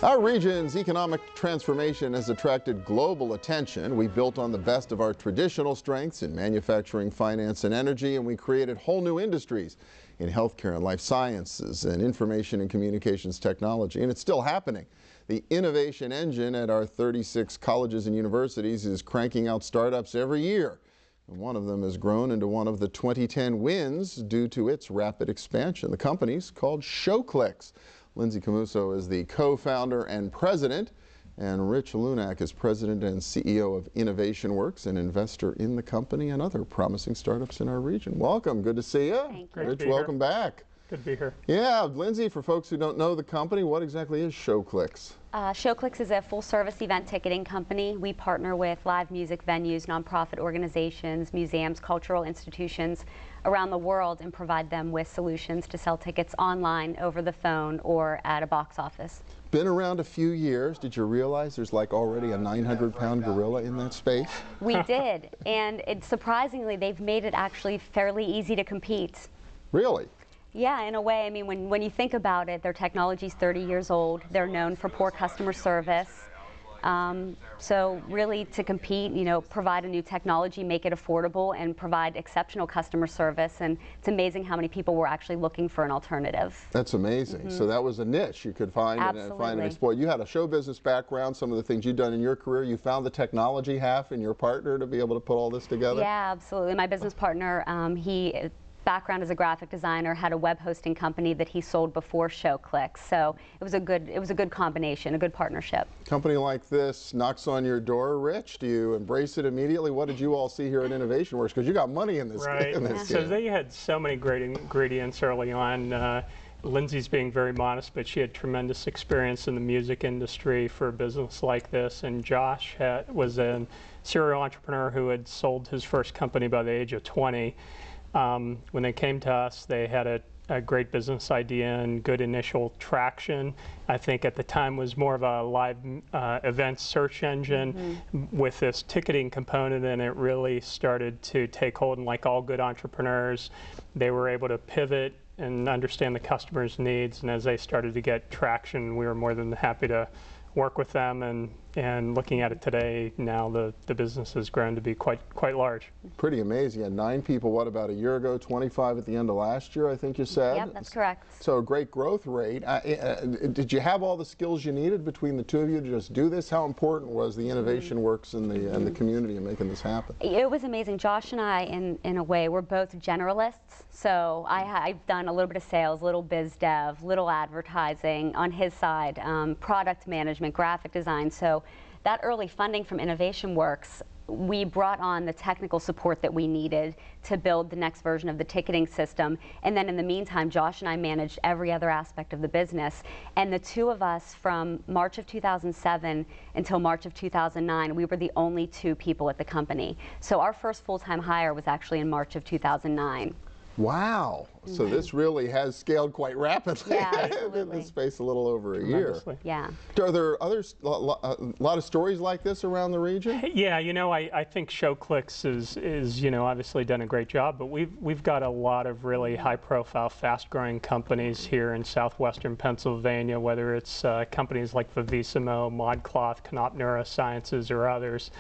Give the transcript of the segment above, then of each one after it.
Our region's economic transformation has attracted global attention. We built on the best of our traditional strengths in manufacturing, finance, and energy, and we created whole new industries in healthcare and life sciences and information and communications technology, and it's still happening. The innovation engine at our 36 colleges and universities is cranking out startups every year. And one of them has grown into one of the 2010 wins due to its rapid expansion. The company's called ShowClix. Lynsie Camuso is the co-founder and president, and Rich Lunak is president and CEO of Innovation Works, an investor in the company and other promising startups in our region. Welcome. Good to see you. Thank you. Rich, welcome back. Good to be here. Yeah, Lynsie, for folks who don't know the company, what exactly is ShowClix? ShowClix is a full-service event ticketing company. We partner with live music venues, nonprofit organizations, museums, cultural institutions around the world and provide them with solutions to sell tickets online, over the phone, or at a box office. Been around a few years. Did you realize there's like already a 900-pound gorilla in that space? We did, and surprisingly, they've made it actually fairly easy to compete. Really? Yeah, in a way. I mean, when you think about it, their technology's 30 years old. They're known for poor customer service. So really, to compete, you know, provide a new technology, make it affordable, and provide exceptional customer service. And it's amazing how many people were actually looking for an alternative. That's amazing. So that was a niche you could find and exploit. You had a show business background. Some of the things you've done in your career, you found the technology half in your partner to be able to put all this together? Yeah, absolutely. My business partner, background as a graphic designer, had a web hosting company that he sold before ShowClix. So it was a good combination, a good partnership. Company like this knocks on your door, Rich. Do you embrace it immediately? What did you all see here at Innovation Works? Because you got money in this. Right. So they had so many great ingredients early on. Lynsie's being very modest, but she had tremendous experience in the music industry for a business like this. And Josh was a serial entrepreneur who had sold his first company by the age of 20. When they came to us, they had a great business idea and good initial traction. I think at the time was more of a live event search engine with this ticketing component, and it really started to take hold. And like all good entrepreneurs, they were able to pivot and understand the customer's needs. And as they started to get traction, we were more than happy to work with them, and looking at it today, now the business has grown to be quite large. Pretty amazing. You had 9 people, what, about a year ago, 25 at the end of last year, I think you said? Yep, that's correct. So a great growth rate. Did you have all the skills you needed between the two of you to just do this? How important was the Innovation Works and the community in making this happen? It was amazing. Josh and I, in a way, we're both generalists. So I've done a little bit of sales, little biz dev, little advertising on his side, product management, graphic design. So that early funding from Innovation Works, we brought on the technical support that we needed to build the next version of the ticketing system. And then in the meantime, Josh and I managed every other aspect of the business. And the two of us, from March of 2007 until March of 2009, we were the only 2 people at the company. So our first full-time hire was actually in March of 2009. Wow. So this really has scaled quite rapidly. Yeah, absolutely. In this space a little over a year. Yeah. Are there a lot of stories like this around the region? Yeah, you know, I think ShowClix is you know, obviously done a great job, but we've got a lot of really high-profile, fast-growing companies here in southwestern Pennsylvania, whether it's companies like Vivissimo, ModCloth, Knop Neurosciences, or others.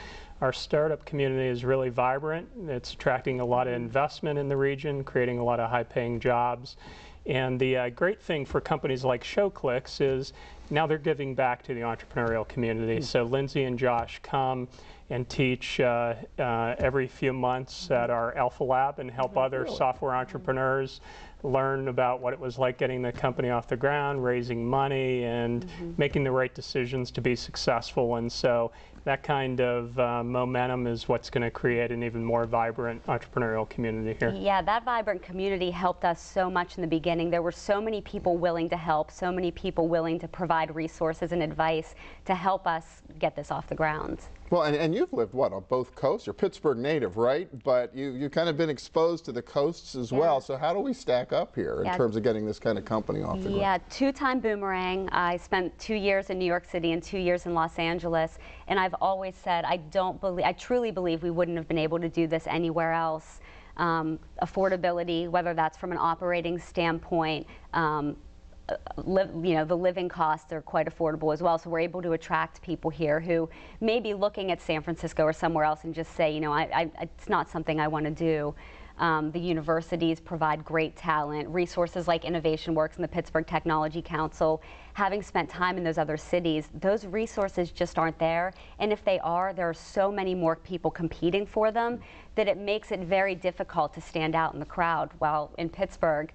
Our startup community is really vibrant. It's attracting a lot of investment in the region, creating a lot of high-paying jobs. And the great thing for companies like ShowClix is now they're giving back to the entrepreneurial community. So Lynsie and Josh come and teach every few months at our Alpha Lab and help other software entrepreneurs learn about what it was like getting the company off the ground, raising money, and making the right decisions to be successful. And so that kind of momentum is what's going to create an even more vibrant entrepreneurial community here. Yeah, that vibrant community helped us so much in the beginning. There were so many people willing to help, so many people willing to provide resources and advice to help us get this off the ground. Well, and you've lived, what, on both coasts? You're Pittsburgh native, right? But you've kind of been exposed to the coasts as well. So how do we stack up here in terms of getting this kind of company off the ground? Yeah, 2-time boomerang. I spent 2 years in New York City and 2 years in Los Angeles. And I've always said, I truly believe we wouldn't have been able to do this anywhere else. Affordability, whether that's from an operating standpoint, the living costs are quite affordable as well. So we're able to attract people here who may be looking at San Francisco or somewhere else and just say, it's not something I want to do. The universities provide great talent, resources like Innovation Works and the Pittsburgh Technology Council. Having spent time in those other cities, those resources just aren't there. And if they are, there are so many more people competing for them that it makes it very difficult to stand out in the crowd. While in Pittsburgh,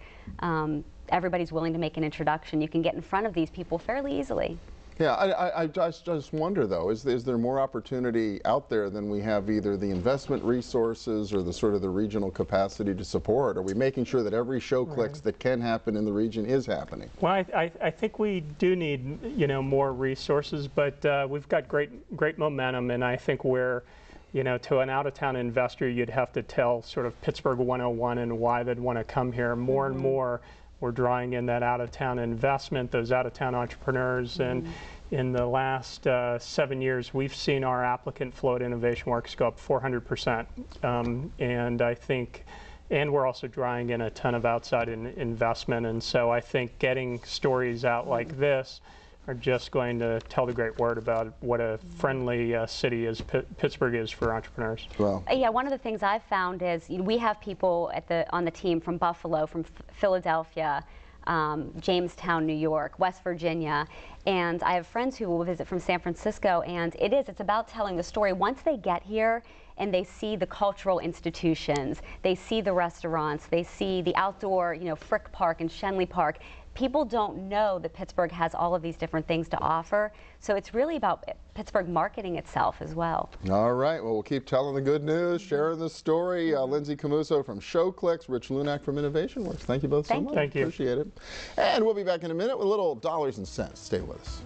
everybody's willing to make an introduction. You can get in front of these people fairly easily. Yeah, I just wonder though, is there more opportunity out there than we have either the investment resources or the sort of the regional capacity to support? Are we making sure that every ShowClix that can happen in the region is happening? Well, I think we do need, more resources, but we've got great momentum, and I think we're, to an out-of-town investor, you'd have to tell sort of Pittsburgh 101 and why they'd want to come here. More and more, we're drawing in that out-of-town investment, those out-of-town entrepreneurs, and in the last 7 years, we've seen our applicant flow at Innovation Works go up 400%, and I think, and we're also drawing in a ton of outside investment, and so I think getting stories out like this are just going to tell the great word about what a friendly city Pittsburgh is for entrepreneurs. Well, yeah, one of the things I've found is we have people on the team from Buffalo, from Philadelphia, Jamestown, New York, West Virginia, and I have friends who will visit from San Francisco, and it's about telling the story. Once they get here and they see the cultural institutions, they see the restaurants, they see the outdoor, Frick Park and Schenley Park, people don't know that Pittsburgh has all of these different things to offer. So it's really about Pittsburgh marketing itself as well. All right, well, we'll keep telling the good news, sharing the story. Lynsie Camuso from ShowClix, Rich Lunak from Innovation Works. Thank you both so much. Thank you. Appreciate it. And we'll be back in a minute with a little dollars and cents. Stay with us.